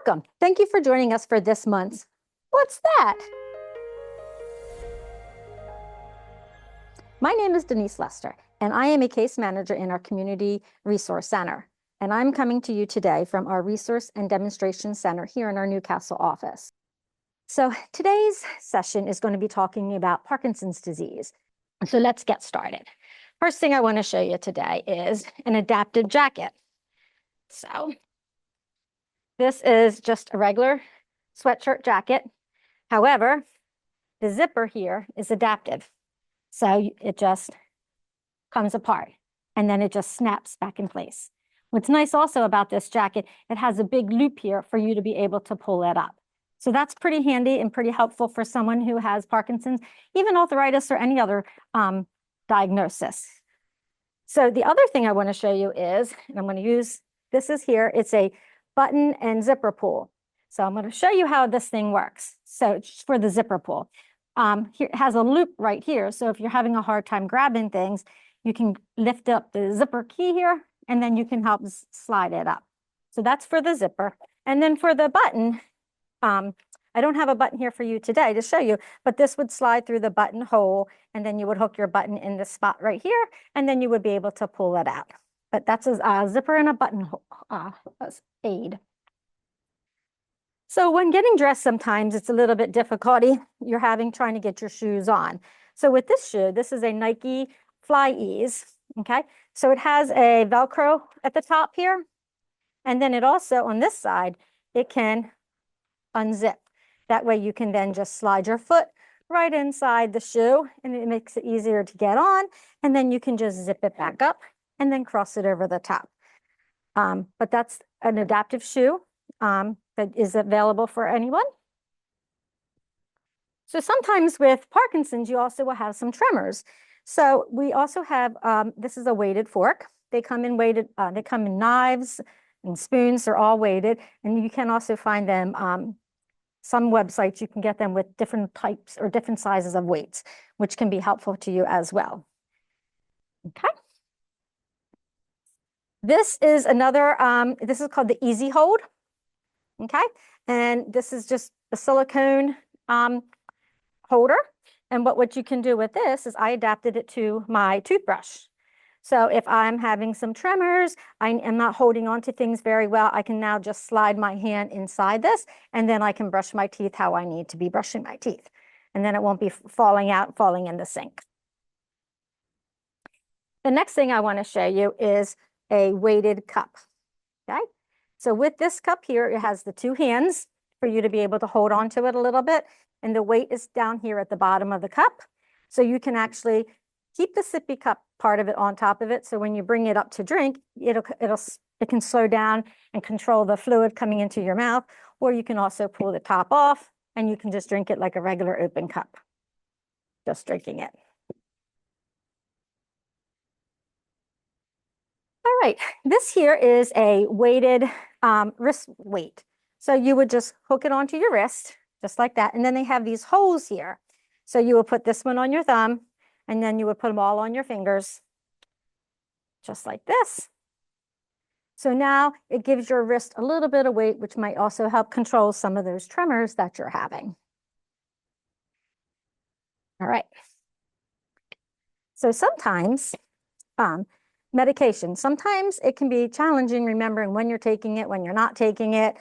Welcome. Thank you for joining us for this month's What's That? My name is Denise Lester, and I am a case manager in our Community Resource Center. And I'm coming to you today from our Resource and Demonstration Center here in our Newcastle office. So today's session is going to be talking about Parkinson's disease. So let's get started. First thing I want to show you today is an adaptive jacket. So this is just a regular sweatshirt jacket. However, the zipper here is adaptive. So it just comes apart and then it just snaps back in place. What's nice also about this jacket, it has a big loop here for you to be able to pull it up. So that's pretty handy and pretty helpful for someone who has Parkinson's, even arthritis or any other diagnosis. So the other thing I want to show you is, and I'm going to use, this is here, it's a button and zipper pull. So I'm going to show you how this thing works. So it's for the zipper pull. Here it has a loop right here. So if you're having a hard time grabbing things, you can lift up the zipper key here, and then you can help slide it up. So that's for the zipper. And then for the button, I don't have a button here for you today to show you, but this would slide through the button hole, and then you would hook your button in this spot right here, and then you would be able to pull it out. But that's a zipper and a button aid. So when getting dressed, sometimes it's a little bit difficulty. You're having trying to get your shoes on. So with this shoe, this is a Nike Fly Ease, okay? So it has a Velcro at the top here. And then it also, on this side, it can unzip. That way you can then just slide your foot right inside the shoe, and it makes it easier to get on. And then you can just zip it back up and then cross it over the top. But that's an adaptive shoe that is available for anyone. So sometimes with Parkinson's, you also will have some tremors. So we also have, this is a weighted fork. They come in weighted, they come in knives and spoons, they're all weighted. And you can also find them, some websites, you can get them with different types or different sizes of weights, which can be helpful to you as well. Okay. This is another, this is called the Easy Hold. Okay, and this is just a silicone holder. And what you can do with this is I adapted it to my toothbrush. So if I'm having some tremors, I am not holding on to things very well, I can now just slide my hand inside this, and then I can brush my teeth how I need to be brushing my teeth. And then it won't be falling out, falling in the sink. The next thing I want to show you is a weighted cup. Okay. So with this cup here, it has the two hands for you to be able to hold on to it a little bit. And the weight is down here at the bottom of the cup. So you can actually keep the sippy cup part of it on top of it. So when you bring it up to drink, it can slow down and control the fluid coming into your mouth. Or you can also pull the top off and you can just drink it like a regular open cup. Just drinking it. All right, this here is a weighted wrist weight. So you would just hook it onto your wrist, just like that. And then they have these holes here. So you will put this one on your thumb, and then you would put them all on your fingers, just like this. So now it gives your wrist a little bit of weight, which might also help control some of those tremors that you're having. All right. So sometimes, medication. Sometimes it can be challenging remembering when you're taking it, when you're not taking it.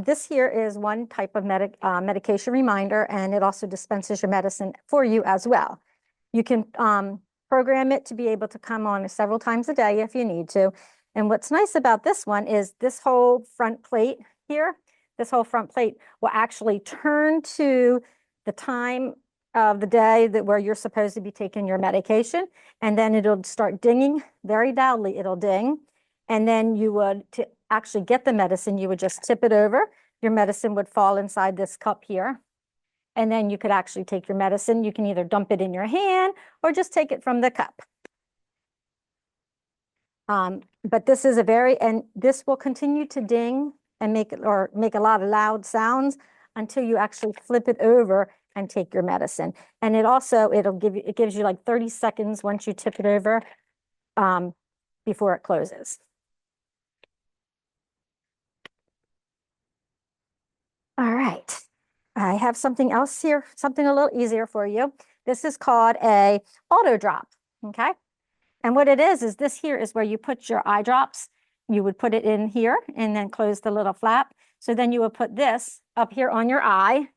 This here is one type of medication reminder, and it also dispenses your medicine for you as well. You can program it to be able to come on several times a day if you need to. And what's nice about this one is this whole front plate here, this whole front plate will actually turn to the time of the day where you're supposed to be taking your medication, and then it'll start dinging very loudly. It'll ding, and then you would, to actually get the medicine, you would just tip it over. Your medicine would fall inside this cup here, and then you could actually take your medicine. You can either dump it in your hand or just take it from the cup. But this is and this will continue to ding and make a lot of loud sounds until you actually flip it over and take your medicine. And it gives you like 30 seconds once you tip it over before it closes. I have something else here, something a little easier for you. This is called a auto drop, okay? And what it is this here is where you put your eye drops. You would put it in here and then close the little flap. So then you would put this up here on your eye,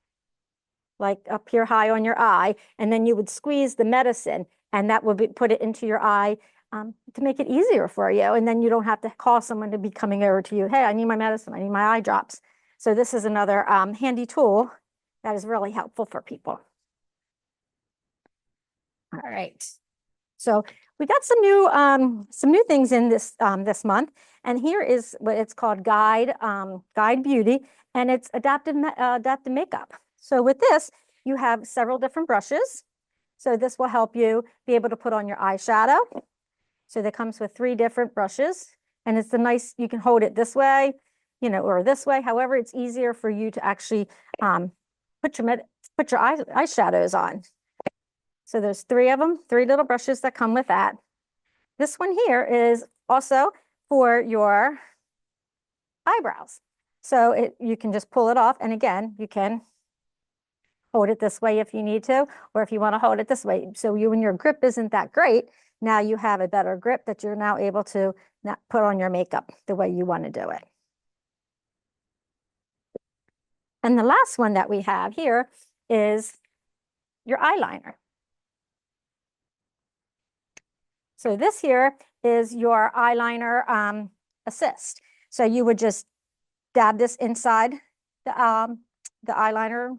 like up here high on your eye, and then you would squeeze the medicine and that would be, put it into your eye to make it easier for you. And then you don't have to call someone to be coming over to you. Hey, I need my medicine. I need my eye drops. So this is another handy tool that is really helpful for people. All right. So we got some new things in this this month, and here is what it's called Guide Beauty, and it's adaptive makeup. So with this, you have several different brushes. So this will help you be able to put on your eyeshadow. So that comes with 3 different brushes, and it's a nice. You can hold it this way, you know, or this way. However, it's easier for you to actually put your eyeshadows on. So there's 3 of them, 3 little brushes that come with that. This one here is also for your eyebrows. So you can just pull it off. And again, you can hold it this way if you need to, or if you want to hold it this way. So when your grip isn't that great, now you have a better grip that you're now able to put on your makeup the way you want to do it. And the last one that we have here is your eyeliner. So this here is your eyeliner assist. So you would just dab this inside the eyeliner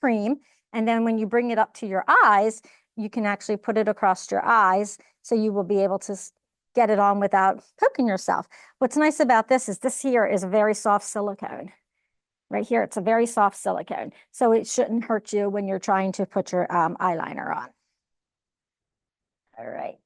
cream, and then when you bring it up to your eyes, you can actually put it across your eyes, so you will be able to get it on without poking yourself. What's nice about this is this here is a very soft silicone. Right here, it's a very soft silicone, so it shouldn't hurt you when you're trying to put your eyeliner on. All right.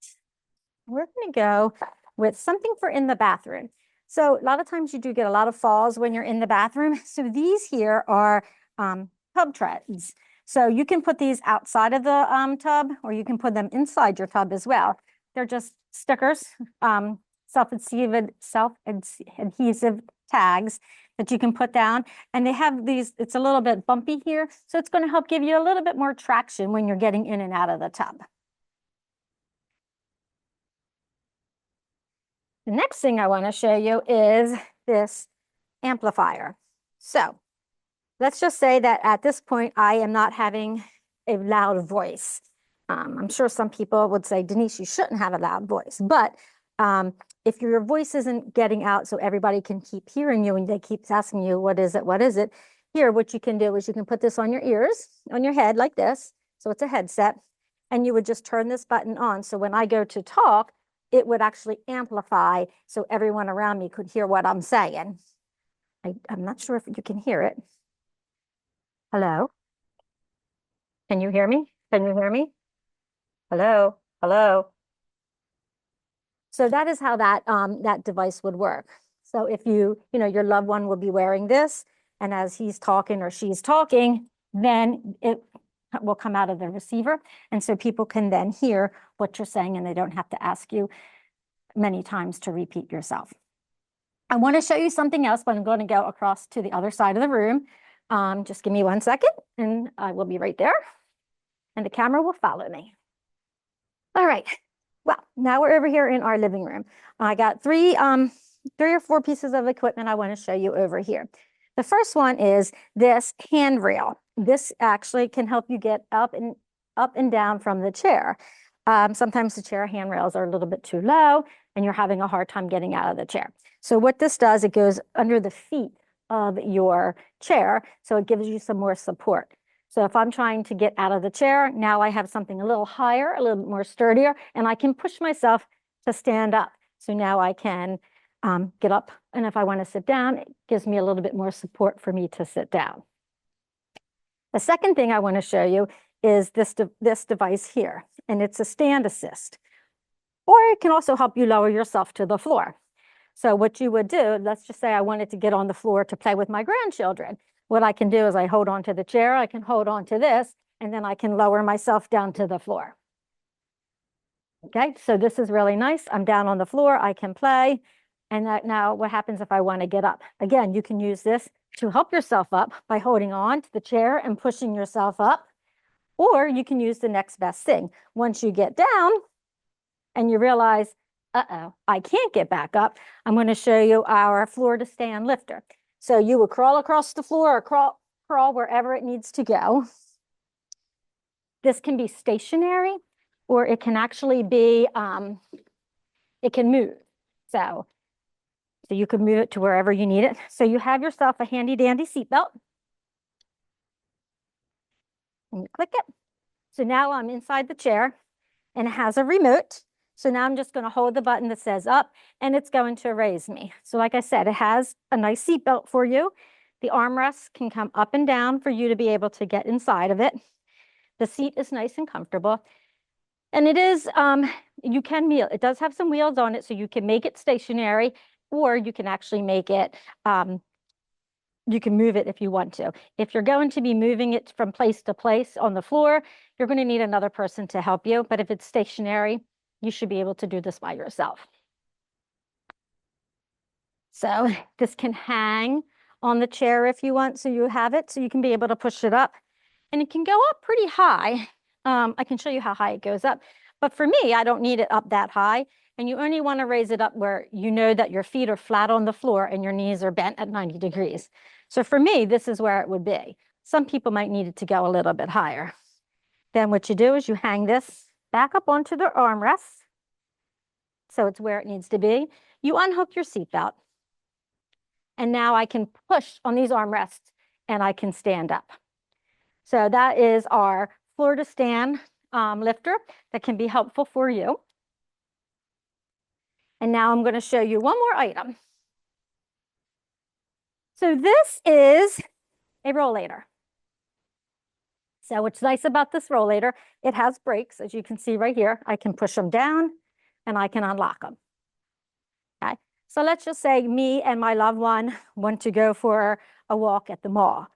We're going to go with something for in the bathroom. So a lot of times you do get a lot of falls when you're in the bathroom. So these here are tub treads. So you can put these outside of the tub, or you can put them inside your tub as well. They're just stickers, self-adhesive tags that you can put down. And they have these, it's a little bit bumpy here. So it's going to help give you a little bit more traction when you're getting in and out of the tub. The next thing I want to show you is this amplifier. So let's just say that at this point, I am not having a loud voice. I'm sure some people would say, Denise, you shouldn't have a loud voice. But if your voice isn't getting out so everybody can keep hearing you and they keep asking you, what is it? What is it? Here, what you can do is you can put this on your ears, on your head like this. So it's a headset. And you would just turn this button on. So when I go to talk, it would actually amplify so everyone around me could hear what I'm saying. I'm not sure if you can hear it. Hello? Can you hear me? Can you hear me? Hello? Hello? So that is how that, that device would work. So if your loved one will be wearing this, and as he's talking or she's talking, then it will come out of the receiver. And so people can then hear what you're saying, and they don't have to ask you many times to repeat yourself. I want to show you something else, but I'm going to go across to the other side of the room. Just give me 1 second, and I will be right there. And the camera will follow me. All right. Well, now we're over here in our living room. I got three or four pieces of equipment I want to show you over here. The first one is this handrail. This actually can help you get up and down from the chair. Sometimes the chair handrails are a little bit too low and you're having a hard time getting out of the chair. So what this does, it goes under the feet of your chair, so it gives you some more support. So if I'm trying to get out of the chair, now I have something a little higher, a little bit more sturdier, and I can push myself to stand up. So now I can get up, and if I want to sit down, it gives me a little bit more support for me to sit down. The second thing I want to show you is this device here, and it's a stand assist. Or it can also help you lower yourself to the floor. So what you would do, let's just say I wanted to get on the floor to play with my grandchildren. What I can do is I hold on to the chair, I can hold on to this, and then I can lower myself down to the floor. Okay, so this is really nice. I'm down on the floor, I can play. And now what happens if I want to get up? Again, you can use this to help yourself up by holding on to the chair and pushing yourself up, or you can use the next best thing. Once you get down and you realize, uh-oh, I can't get back up, I'm going to show you our floor to stand lifter. So you would crawl across the floor or crawl wherever it needs to go. This can be stationary, or it can actually be, it can move. So you can move it to wherever you need it. So you have yourself a handy dandy seatbelt. And you click it. So now I'm inside the chair and it has a remote. So now I'm just going to hold the button that says up and it's going to raise me. So like I said, it has a nice seatbelt for you. The armrests can come up and down for you to be able to get inside of it. The seat is nice and comfortable. And it is, you can wheel. It does have some wheels on it, so you can make it stationary, or you can actually make it, you can move it if you want to. If you're going to be moving it from place to place on the floor, you're going to need another person to help you. But if it's stationary, you should be able to do this by yourself. So this can hang on the chair if you want, so you have it, so you can be able to push it up. And it can go up pretty high. I can show you how high it goes up. But for me, I don't need it up that high. And you only want to raise it up where you know that your feet are flat on the floor and your knees are bent at 90 degrees. So for me, this is where it would be. Some people might need it to go a little bit higher. Then what you do is you hang this back up onto the armrest. So it's where it needs to be. You unhook your seatbelt. And now I can push on these armrests and I can stand up. So that is our floor to stand lifter that can be helpful for you. And now I'm going to show you one more item. So this is a rollator. So what's nice about this rollator, it has brakes, as you can see right here. I can push them down and I can unlock them. Okay. So let's just say me and my loved one want to go for a walk at the mall.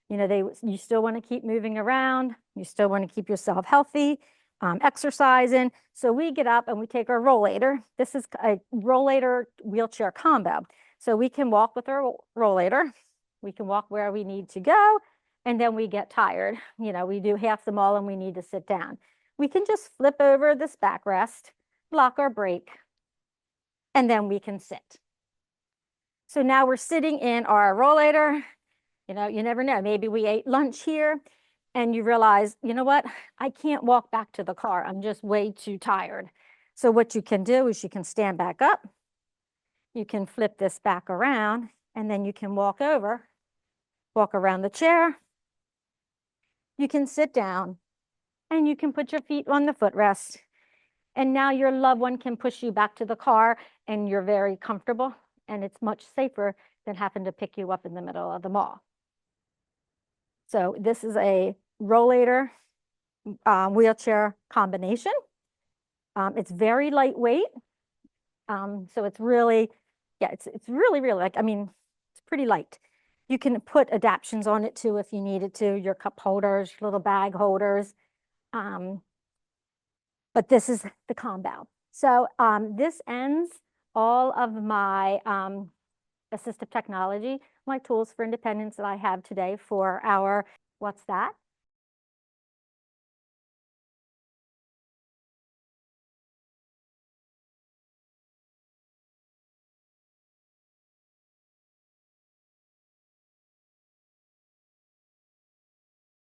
You know, you still want to keep moving around. You still want to keep yourself healthy, exercising. So we get up and we take our rollator. This is a rollator wheelchair combo. So we can walk with our rollator. We can walk where we need to go. And then we get tired. You know, we do half the mall and we need to sit down. We can just flip over this backrest, lock our brake, and then we can sit. So now we're sitting in our rollator. You know, you never know. Maybe we ate lunch here and you realize, you know what? I can't walk back to the car. I'm just way too tired. So what you can do is you can stand back up. You can flip this back around and then you can walk around the chair. You can sit down and you can put your feet on the footrest. And now your loved one can push you back to the car and you're very comfortable. And it's much safer than having to pick you up in the middle of the mall. So this is a rollator wheelchair combination. It's very lightweight. So it's really, yeah, it's really, like, I mean, it's pretty light. You can put adaptions on it too if you needed to, your cup holders, little bag holders. But this is the combo. So this ends all of my assistive technology, my tools for independence that I have today for our What's That?